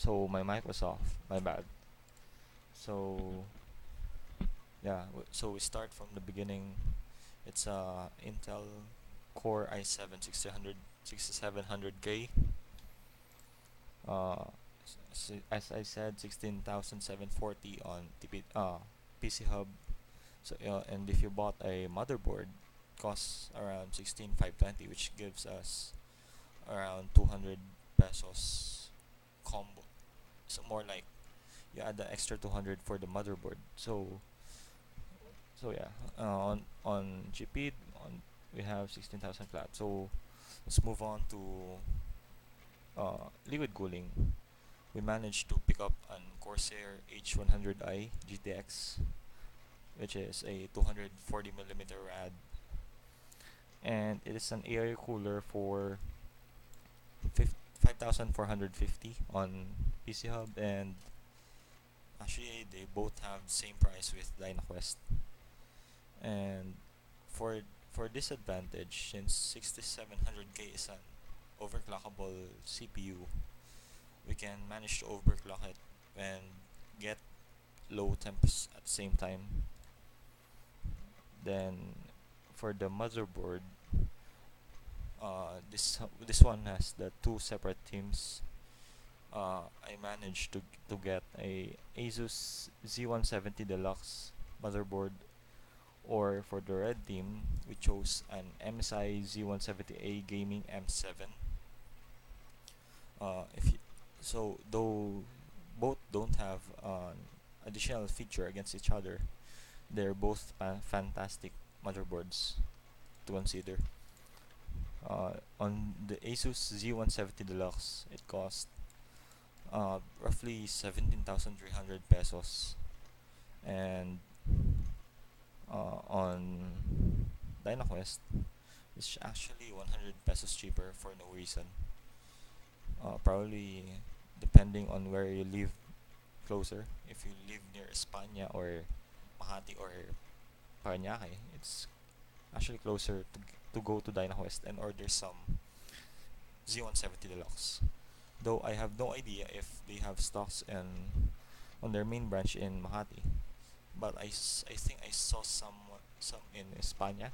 So my mic was off. My bad. So yeah, so we start from the beginning. It's Intel Core i7 6700K. Uh, as I said, 16,740 on PC Hub. So and if you bought a motherboard, costs around 16,520, which gives us around 200 pesos combo. So more like you add the extra 200 for the motherboard. So yeah, on GP we have 16,000 flat. So let's move on to liquid cooling. We managed to pick up an Corsair H100i GTX, which is a 240 millimeter rad, and it is an air cooler for 5,450 on PC Hub, and actually they both have the same price with DynaQuest. And for for this advantage, since 6700K is an overclockable CPU, we can manage to overclock it and get low temps at the same time. Then for the motherboard, this one has the two separate teams. I managed to get a Asus Z170 Deluxe motherboard, or for the red team, we chose an MSI Z170A Gaming M7. If you, so though both don't have an additional feature against each other, they're both fantastic motherboards to consider. On the Asus Z170 Deluxe, it cost roughly 17,300 pesos, and on DynaQuest, it's actually 100 pesos cheaper for no reason. Probably depending on where you live closer. If you live near España or Makati or Parañaque, it's actually closer to go to DynaQuest and order some Z170 Deluxe. Though I have no idea if they have stocks on their main branch in Makati, but I think I saw some in España,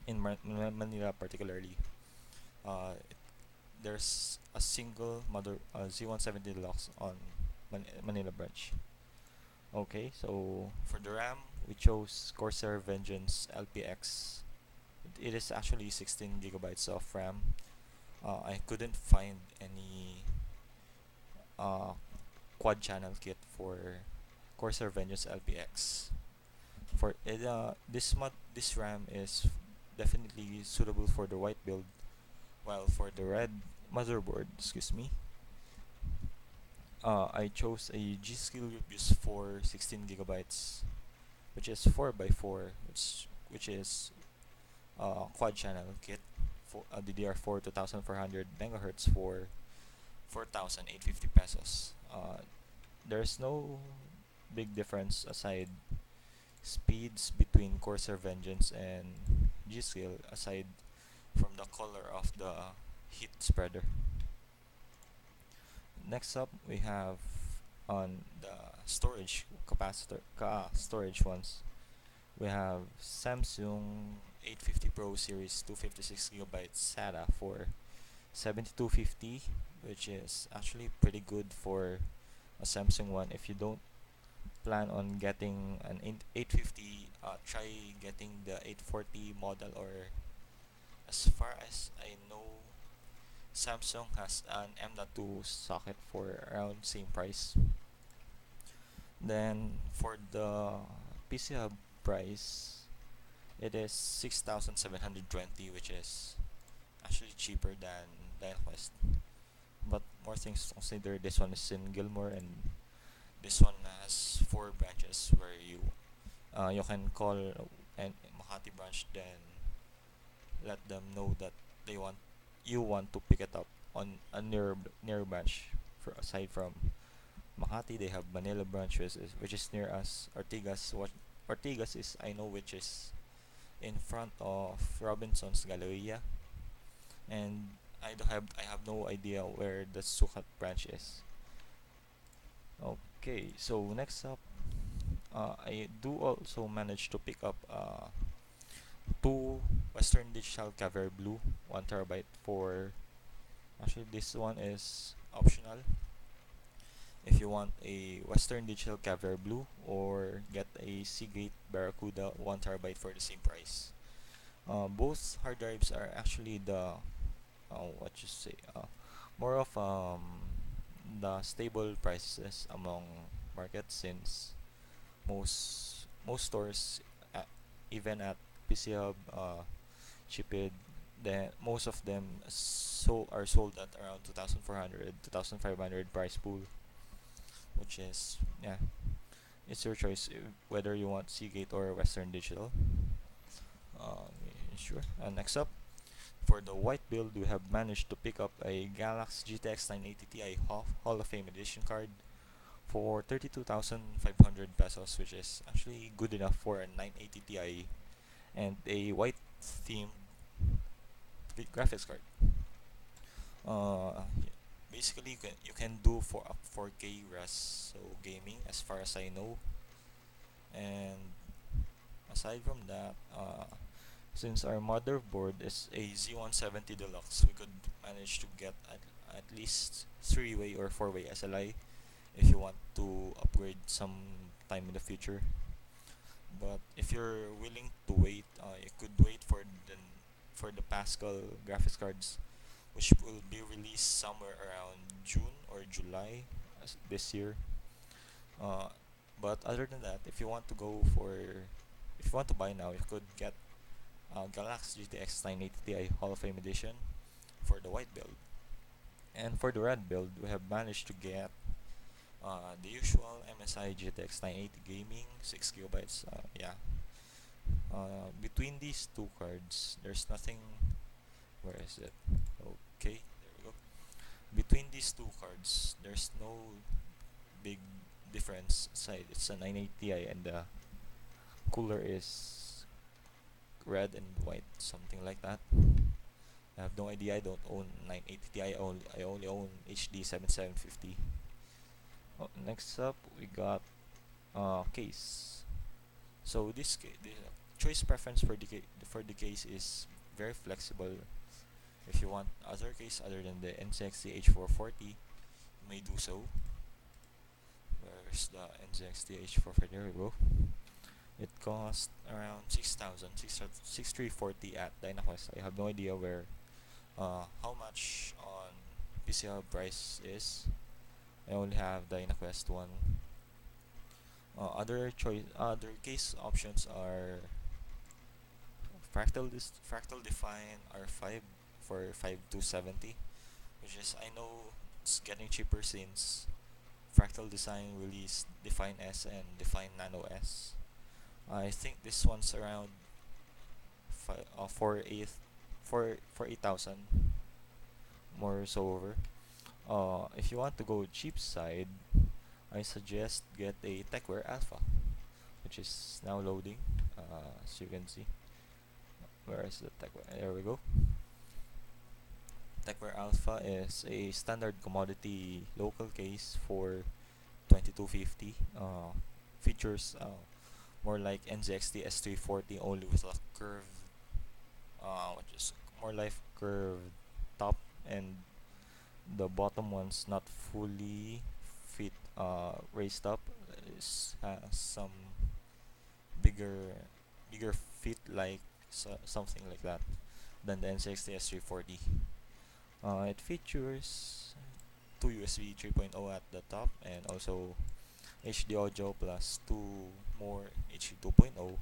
in Manila particularly. It There's a single mother Z170 Deluxe on Manila branch. Okay, so for the RAM, we chose Corsair Vengeance LPX. It is actually 16 gigabytes of RAM. I couldn't find any uh, quad channel kit for Corsair Vengeance LPX. For it, this RAM is definitely suitable for the white build, while for the red motherboard, excuse me, I chose a G-Skill Rubius for 16 gigabytes, which is 4x4, which is quad channel kit for DDR4 2400 megahertz for 4,850 pesos. There's no big difference aside speeds between Corsair Vengeance and G-Skill, aside from the color of the heat spreader. Next up, we have on the storage ones. We have Samsung 850 Pro Series 256 gigabytes SATA for 7250, which is actually pretty good for a Samsung one. If you don't plan on getting an 850, try getting the 840 model, or as far as I know, Samsung has an M.2 socket for around same price. Then for the PC Hub price, it is 6,720, which is actually cheaper than DynaQuest. But more things to consider, this one is in Gilmore, and this one has 4 branches where you can call an Makati branch, then let them know that they want you want to pick it up on a near branch. For aside from Makati, they have Manila branch, which is near us. Ortigas is, I know, which is in front of Robinson's Galleria, and I have no idea where the Sukat branch is. Okay, so next up, I do also manage to pick up two Western Digital Caviar Blue 1 terabyte for. Actually, this one is optional if you want a Western Digital Caviar Blue or get a Seagate Barracuda 1 terabyte for the same price. Both hard drives are actually the what you say more of the stable prices among markets since most stores, uh, even at PC Hub, Chipid, then most of them are sold at around 2,400, 2,500 price pool, which is, yeah, it's your choice whether you want Seagate or Western Digital. Sure. Next up, for the white build, we have managed to pick up a Galaxy GTX 980 Ti Hall of Fame edition card for 32,500 pesos, which is actually good enough for a 980 Ti and a white themed graphics card. Basically, you can do for up 4K res, so gaming as far as I know. And aside from that, since our motherboard is a Z170 Deluxe, we could manage to get at least 3-way or 4-way SLI if you want to upgrade some time in the future. But if you're willing to wait, you could wait for the Pascal graphics cards, which will be released somewhere around June or July this year. Uh, but other than that, if you want to buy now, you could get Galaxy GTX 980 Ti Hall of Fame Edition for the white build. And for the red build, we have managed to get the usual MSI GTX 980 Gaming 6 gigabytes. Yeah. Between these two cards, there's nothing. Where is it? Okay, there we go. Between these two cards, there's no big difference. Aside, it's a 980 Ti, and the cooler is red and white, something like that. I have no idea. I don't own 980 Ti. I only own HD 7750. Next up, we got case. So the choice preference for the case is very flexible. If you want other case other than the NZXT H440, you may do so. Where's the NZXT H440? There we go. It costs around 6,000, 6,340 at DynaQuest. I have no idea how much on PCL price is. I only have DynaQuest one. Other case options are Fractal Define R5 for 5270, which is, I know it's getting cheaper since Fractal Design released Define S and Define Nano S. I think this one's around for 8,000, more so over. If you want to go cheap side, I suggest get a TechWare Alpha, which is now loading. As you can see, where is the TechWare? There we go. TechWare Alpha is a standard commodity local case for 2250. Features more like NZXT S340, only with a curved, which is more like curved top, and the bottom one's not fully fit raised up. It has some bigger bigger fit, like something like that, than the N60 S340. It features two USB 3.0 at the top, and also HD audio plus two more HD 2.0.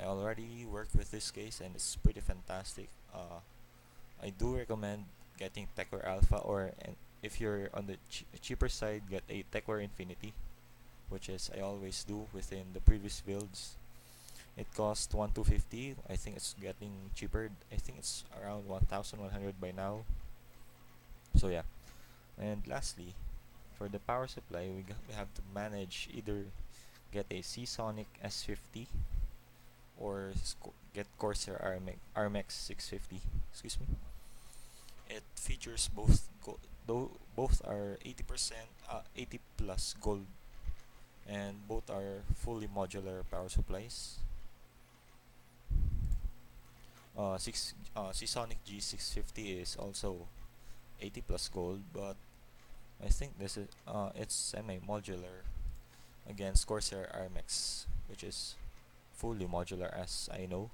I already worked with this case and it's pretty fantastic. I do recommend getting TechWare Alpha, or if you're on the cheaper side, get a TechWare Infinity, which is I always do within the previous builds. It costs 1,250. I think it's getting cheaper. I think it's around 1,100 by now. So yeah. And lastly, for the power supply, we have to manage either get a Seasonic S50 or get Corsair RMX 650. Excuse me. It features though both are 80%, 80 plus gold, and both are fully modular power supplies. Seasonic G650 is also 80 plus gold, but I think this is it's semi-modular against Corsair RMX, which is fully modular as I know.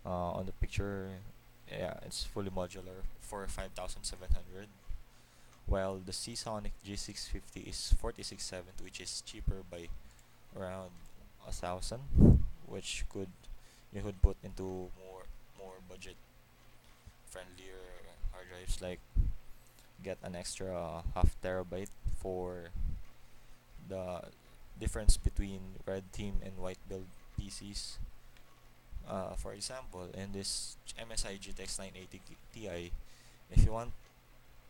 On the picture, yeah, it's fully modular for 5,700, while the Seasonic G650 is 4670, which is cheaper by around 1,000, which could you could put into more budget friendlier hard drives, like get an extra half terabyte for the difference between red team and white build PCs. For example, in this MSI GTX 980 Ti, if you want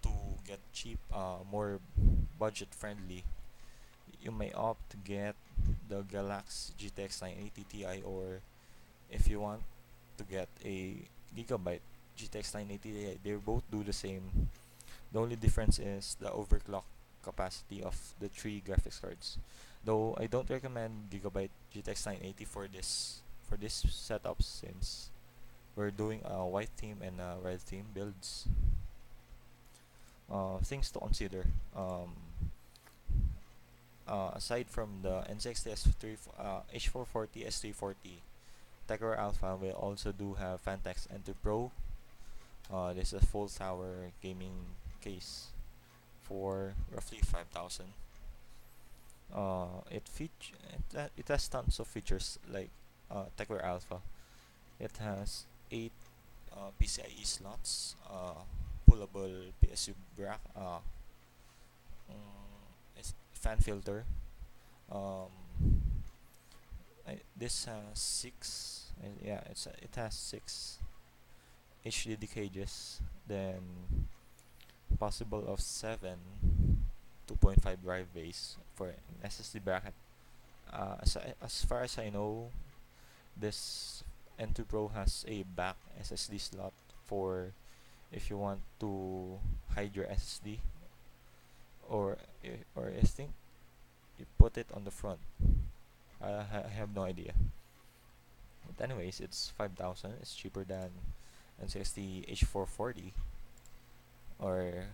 to get cheap, more budget friendly, you may opt to get the Galaxy GTX 980 Ti, or if you want to get a Gigabyte GTX 980 Ti, they both do the same. The only difference is the overclock capacity of the three graphics cards. Though I don't recommend Gigabyte GTX 980 for this setup, since we're doing a white theme and a red theme builds. Things to consider. Aside from the N60 S3, H440 S340, Tegra Alpha will also do have Fantex Enter Pro. This is a full tower gaming case for roughly 5,000. It has tons of features like Tegra Alpha. It has 8 PCIe slots, pullable PSU bracket, fan filter. Um, this has six. Yeah, it has six HDD cages. Then possible of 7 2.5 drive bays for an SSD bracket. As far as I know, this N2 Pro has a back SSD slot for if you want to hide your SSD, or I think you put it on the front. I have no idea. But anyways, it's 5,000. It's cheaper than N60 H440 or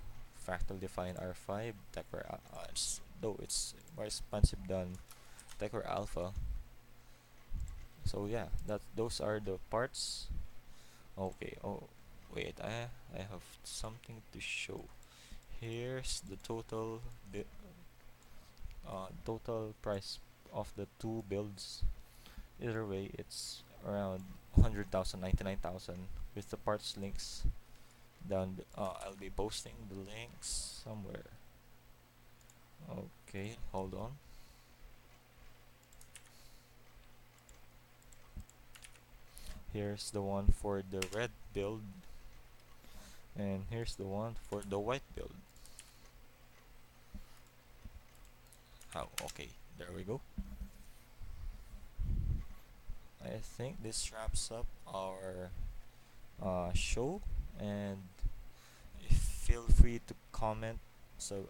Fractal Define R5 Tegra. Though it's more expensive than Tegra Alpha. So yeah, those are the parts. Okay. Oh, wait. I have something to show. Here's the total price of the two builds. Either way, it's around 100,000, 99,000, with the parts links down. I'll be posting the links somewhere. Okay, hold on. Here's the one for the red build, and here's the one for the white build. Oh, okay, there we go. I think this wraps up our show, and feel free to comment. So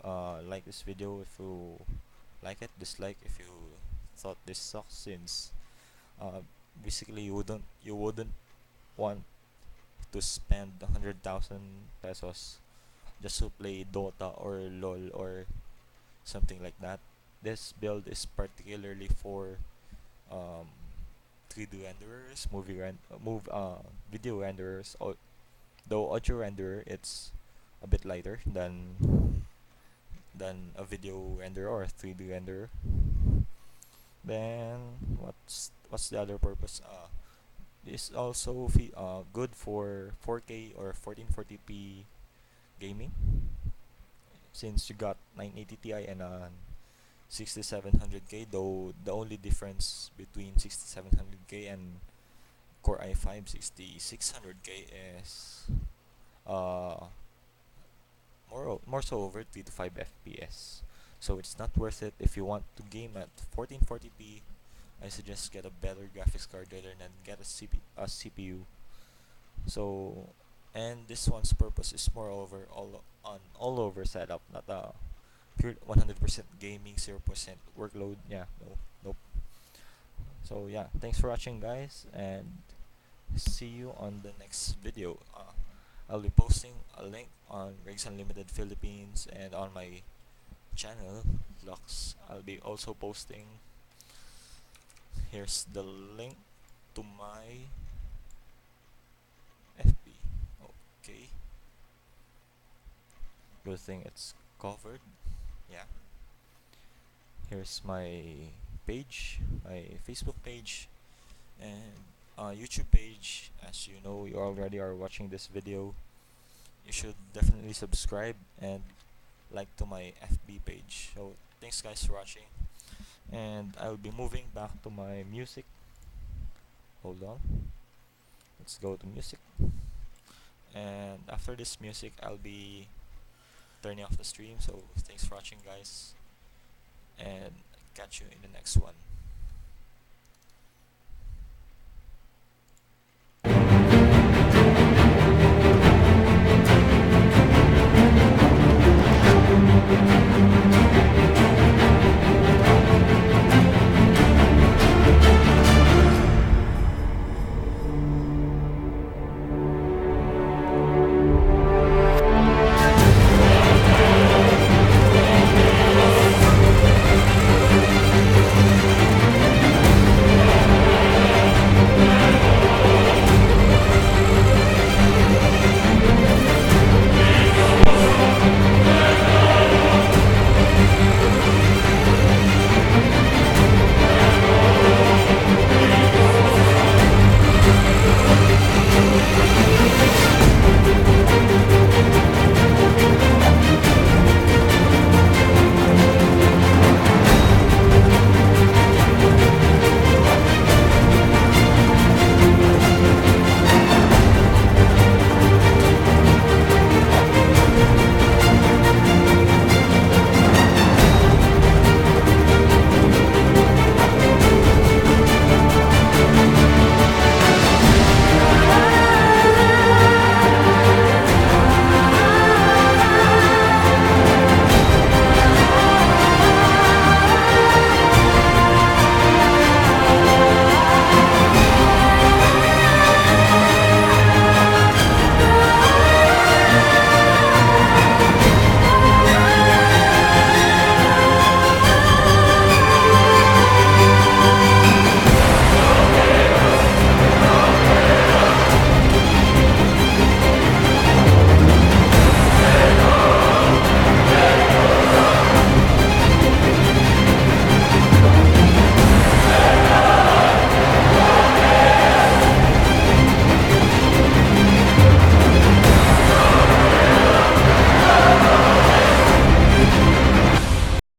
like this video if you like it, dislike if you thought this sucks, since uh, basically you wouldn't want to spend 100,000 pesos just to play Dota or LOL or something like that. This build is particularly for um, 3D renderers, video renderers. Though audio renderer, it's a bit lighter than a video renderer or a 3D renderer. Then what's the other purpose? It's also good for 4K or 1440p gaming, since you got 980 Ti and 6700K. Though the only difference between 6700K and Core i5 6600K is uh more so over 3 to 5 FPS. So it's not worth it if you want to game at 1440p. I suggest get a better graphics card rather than get a CPU. So And this one's purpose is moreover all over setup, not a pure 100% gaming, 0% workload. Yeah, no, nope. So yeah, thanks for watching, guys, and see you on the next video. I'll be posting a link on Rigs Unlimited Philippines and on my channel Lux. I'll be also posting. Here's the link to my FB. Okay, good thing it's covered. Yeah, here's my page, my Facebook page, and YouTube page. As you know, you already are watching this video. You should definitely subscribe and like to my FB page. So thanks, guys, for watching, and I'll be moving back to my music. Hold on, let's go to music, and after this music I'll be turning off the stream. So thanks for watching, guys, and catch you in the next one.